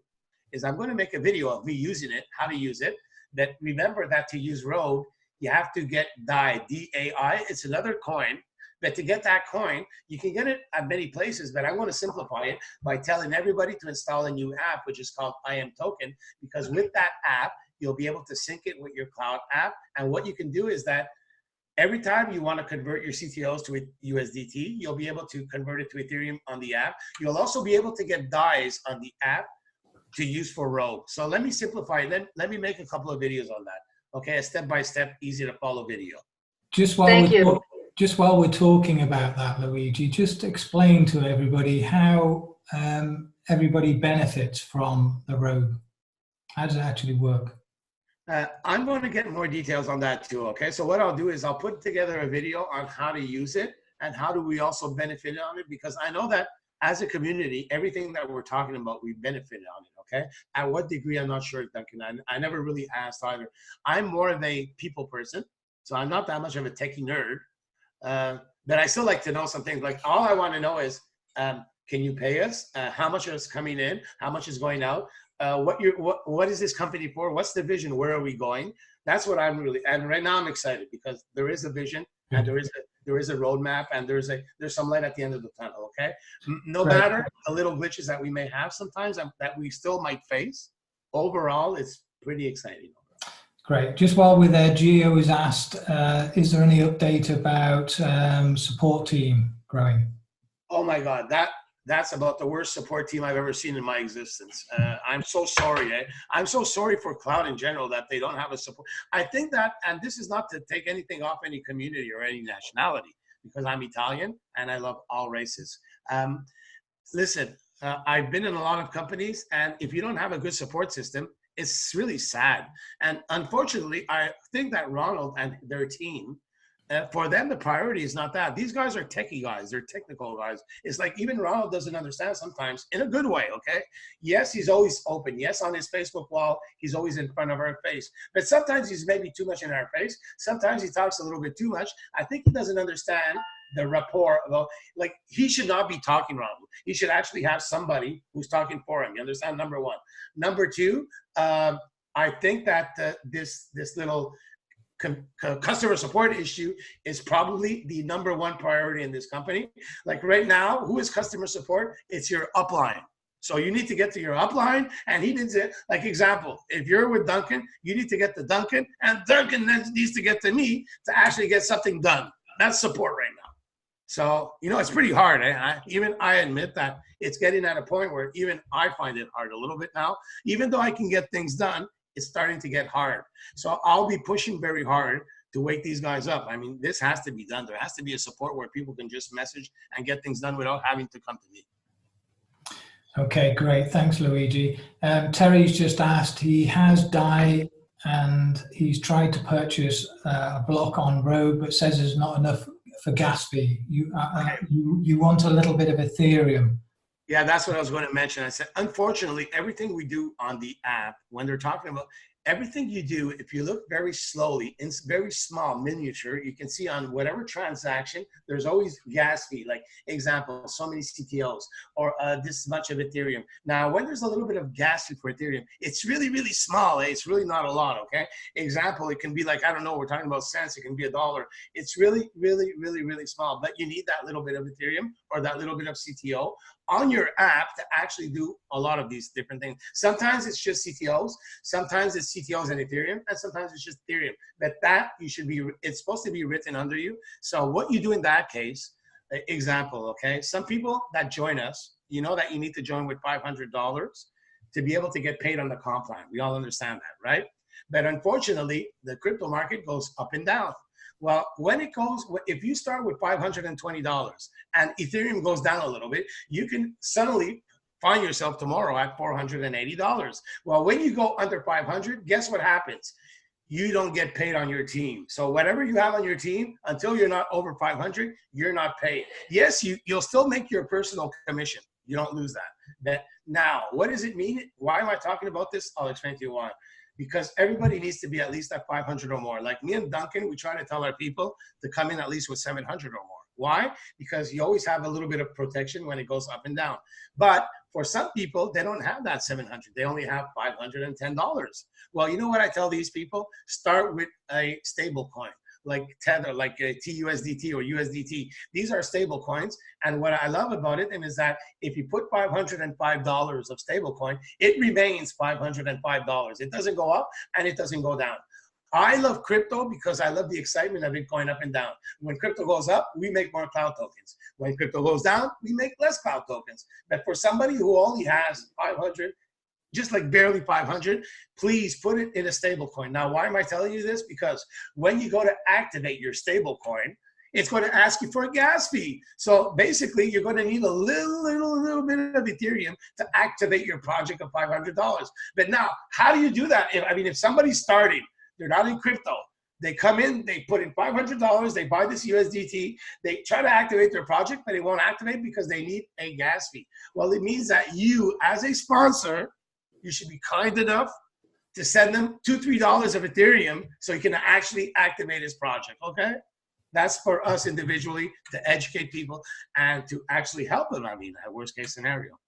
Speaker 3: is I'm going to make a video of me using it, how to use it. That remember that to use Rogue, you have to get DAI, D-A-I. It's another coin, but to get that coin, you can get it at many places. But I want to simplify it by telling everybody to install a new app, which is called IM-Token, because with that app, you'll be able to sync it with your cloud app. And what you can do is that every time you want to convert your CTOs to USDT, you'll be able to convert it to Ethereum on the app. You'll also be able to get DAIs on the app to use for Rogue. So let me simplify it. Let me make a couple of videos on that. Okay, a step-by-step, easy to follow video.
Speaker 1: Just while we're talking about that, Luigi, just explain to everybody how everybody benefits from the Rogue. How does it actually work?
Speaker 3: I'm going to get more details on that too, okay? So what I'll do is I'll put together a video on how to use it and how do we also benefit on it, because I know that as a community, everything that we're talking about, we benefited on it, okay? At what degree, I'm not sure, Duncan. I never really asked either. I'm more of a people person, so I'm not that much of a techie nerd, but I still like to know some things. Like all I want to know is, can you pay us? How much is coming in? How much is going out? What is this company for? What's the vision? Where are we going? That's what I'm really, and right now I'm excited because there is a vision and there is a roadmap and there's some light at the end of the tunnel. Okay, no matter the little glitches that we may have sometimes that we still might face, overall it's pretty exciting.
Speaker 1: Great. Just while we're there, Gio has asked, is there any update about support team growing?
Speaker 3: Oh my God, that's about the worst support team I've ever seen in my existence. I'm so sorry. I'm so sorry for cloud in general that they don't have a support. I think that, and this is not to take anything off any community or any nationality, because I'm Italian and I love all races. Listen, I've been in a lot of companies, and if you don't have a good support system, it's really sad. And unfortunately, I think that Ronald and their team, for them, the priority is not that. These guys are techie guys. They're technical guys. It's like even Ronald doesn't understand sometimes in a good way, okay? Yes, he's always open. Yes, on his Facebook wall, he's always in front of our face. But sometimes he's maybe too much in our face. Sometimes he talks a little bit too much. I think he doesn't understand the rapport. Like, he should not be talking, Ronald. He should actually have somebody who's talking for him. You understand? Number one. Number two, I think that this little customer support issue is probably the #1 priority in this company. Like right now, who is customer support? It's your upline. So you need to get to your upline, and he needs it. Like example, if you're with Duncan, you need to get to Duncan, and Duncan then needs to get to me to actually get something done. That's support right now. So, you know, it's pretty hard. Even I admit that it's getting at a point where even I find it hard a little bit now. Even though I can get things done, it's starting to get hard. So I'll be pushing very hard to wake these guys up. I mean, this has to be done. There has to be a support where people can just message and get things done without having to come to me.
Speaker 1: Okay, great. Thanks, Luigi. Terry's just asked, he has DAI and he's tried to purchase a block on Rogue, but says there's not enough for gas fee. You want a little bit of Ethereum.
Speaker 3: Yeah, that's what I was going to mention. I said, unfortunately, everything we do on the app, when they're talking about everything you do, if you look very slowly, in very small miniature, you can see on whatever transaction, there's always gas fee. Like example, so many CTOs or this much of Ethereum. Now, when there's a little bit of gas fee for Ethereum, it's really, really small. It's really not a lot, okay? Example, it can be like, I don't know, we're talking about cents. It can be $1. It's really, really, really, really small. But you need that little bit of Ethereum or that little bit of CTO on your app to actually do a lot of these different things. Sometimes it's just CTOs, sometimes it's CTOs and Ethereum, and sometimes it's just Ethereum. But that it's supposed to be written under you. So what you do in that case, example, okay? Some people that join us, you know that you need to join with $500 to be able to get paid on the comp plan. We all understand that, right? But unfortunately, the crypto market goes up and down. Well, when it goes, if you start with $520 and Ethereum goes down a little bit, you can suddenly find yourself tomorrow at $480. Well, when you go under 500, guess what happens? You don't get paid on your team. So whatever you have on your team, until you're not over 500, you're not paid. Yes, you'll still make your personal commission. You don't lose that. But now, what does it mean? Why am I talking about this? I'll explain to you why. Because everybody needs to be at least at 500 or more. Like me and Duncan, we try to tell our people to come in at least with 700 or more. Why? Because you always have a little bit of protection when it goes up and down. But for some people, they don't have that 700. They only have $510. Well, you know what I tell these people? Start with a stable coin, like Tether, like TUSDT or USDT. These are stable coins. And what I love about it is that if you put $505 of stable coin, it remains $505. It doesn't go up and it doesn't go down. I love crypto because I love the excitement of it going up and down. When crypto goes up, we make more cloud tokens. When crypto goes down, we make less cloud tokens. But for somebody who only has 500, just like barely 500, please put it in a stable coin. Now, why am I telling you this? Because when you go to activate your stable coin, it's going to ask you for a gas fee. So basically, you're going to need a little bit of Ethereum to activate your project of $500. But now, how do you do that? If somebody's starting, they're not in crypto. They come in, they put in $500, they buy this USDT, they try to activate their project, but it won't activate because they need a gas fee. Well, it means that you, as a sponsor, you should be kind enough to send them $2, $3 of Ethereum so you can actually activate his project, okay? That's for us individually to educate people and to actually help them, at worst case scenario.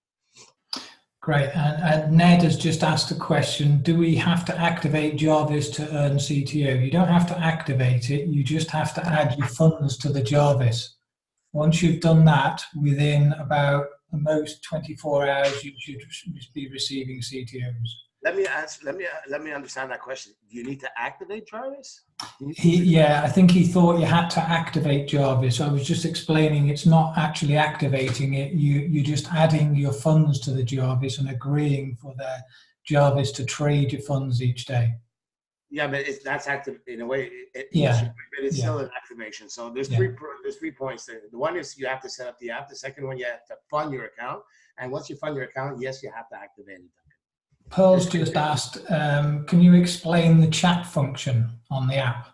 Speaker 1: Great. And Ned has just asked a question. Do we have to activate Jarvis to earn CTO? You don't have to activate it. You just have to add your funds to the Jarvis. Once you've done that, within about the most 24 hours, you should be receiving CTOs.
Speaker 3: Let me understand that question. Do you need to activate Jarvis?
Speaker 1: Yeah, I think he thought you had to activate Jarvis. I was just explaining it's not actually activating it. You're just adding your funds to the Jarvis and agreeing for the Jarvis to trade your funds each day.
Speaker 3: Yeah, but that's active in a way. But it's still an activation. So there's three points there. The one is you have to set up the app. The second one, you have to fund your account. And once you fund your account, yes, you have to activate it.
Speaker 1: Pearl's just asked, can you explain the chat function on the app?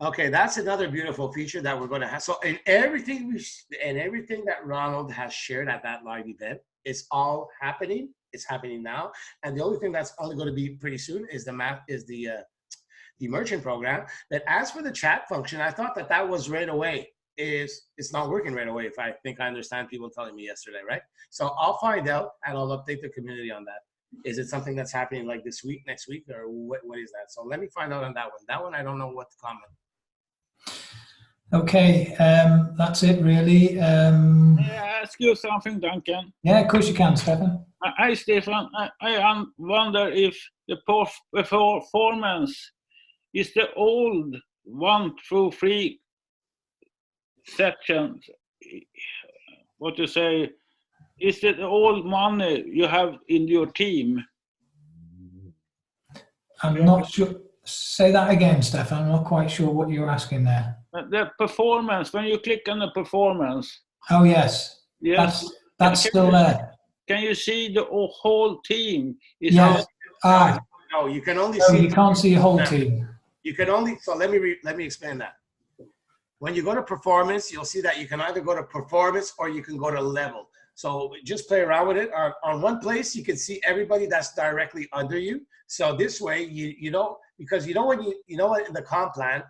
Speaker 3: Okay, that's another beautiful feature that we're going to have. So in everything that Ronald has shared at that live event, it's all happening. It's happening now. And the only thing that's only going to be pretty soon is the merchant program. But as for the chat function, I thought that was right away. It's not working right away. If I think I understand people telling me yesterday, right? So I'll find out and I'll update the community on that. Is it something that's happening like this week, next week, or what is that? So let me find out on that one. That one, I don't know what to comment.
Speaker 1: Okay, that's it really.
Speaker 5: May I ask you something, Duncan?
Speaker 1: Yeah, of course you can, Stefan.
Speaker 5: Hi, Stefan. I wonder if the performance is the old 1 through 3 sections. What you say? Is it all money you have in your team?
Speaker 1: I'm not sure. Say that again, Stefan. I'm not quite sure what you're asking there.
Speaker 5: The performance, when you click on the performance.
Speaker 1: Oh, yes.
Speaker 5: Yes.
Speaker 1: That's still there.
Speaker 5: Can you see the whole team?
Speaker 1: Yes.
Speaker 3: No, you can only see.
Speaker 1: You can't see a whole team.
Speaker 3: You can only, so let me explain that. When you go to performance, you'll see that you can either go to performance or you can go to level. So just play around with it. On one place, you can see everybody that's directly under you. So this way, you know, because you know when you know in the comp plan,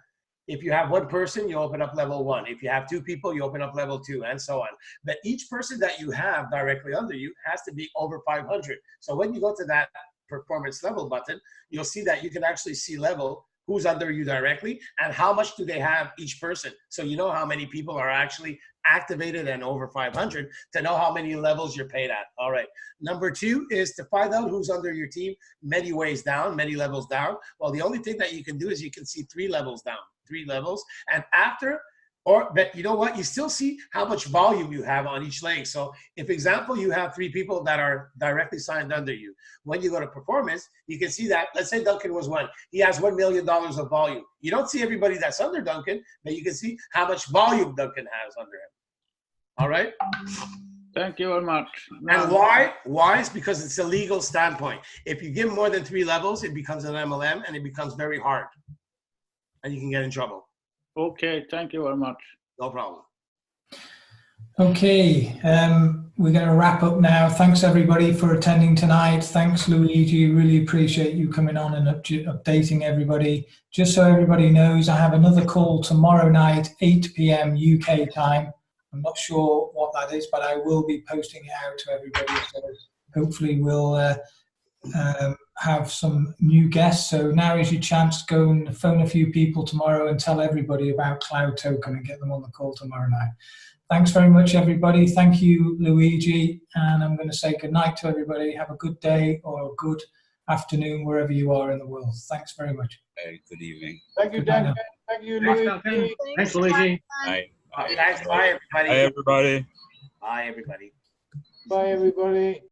Speaker 3: if you have one person, you open up level 1. If you have 2 people, you open up level 2, and so on. But each person that you have directly under you has to be over 500. So when you go to that performance level button, you'll see that you can actually see level who's under you directly and how much do they have each person. So you know how many people are actually activated and over 500 to know how many levels you're paid at. All right. Number 2 is to find out who's under your team many ways down, many levels down. Well, the only thing that you can do is you can see 3 levels down, 3 levels. And after, but you know what? You still see how much volume you have on each leg. So if, example, you have 3 people that are directly signed under you, when you go to performance, you can see that, let's say Duncan was 1. He has $1 million of volume. You don't see everybody that's under Duncan, but you can see how much volume Duncan has under him. All right?
Speaker 5: Thank you very much.
Speaker 3: And why? Why is because it's a legal standpoint. If you give more than 3 levels, it becomes an MLM and it becomes very hard. And you can get in trouble.
Speaker 5: Okay, thank you very much.
Speaker 3: No problem.
Speaker 1: Okay, we're going to wrap up now. Thanks everybody for attending tonight. Thanks Luigi, really appreciate you coming on and updating everybody. Just so everybody knows, I have another call tomorrow night, 8 p.m. UK time. I'm not sure what that is, but I will be posting it out to everybody. So hopefully we'll have some new guests. So now is your chance to go and phone a few people tomorrow and tell everybody about Cloud Token and get them on the call tomorrow night. Thanks very much, everybody. Thank you, Luigi. And I'm going to say good night to everybody. Have a good day or a good afternoon wherever you are in the world. Thanks very much.
Speaker 6: Hey, good evening.
Speaker 5: Thank you, Duncan. Thank you, Luigi.
Speaker 7: Thanks, Luigi.
Speaker 6: Bye.
Speaker 3: Thanks. Bye, everybody.
Speaker 6: Bye, everybody.
Speaker 3: Bye, everybody.
Speaker 5: Bye, everybody.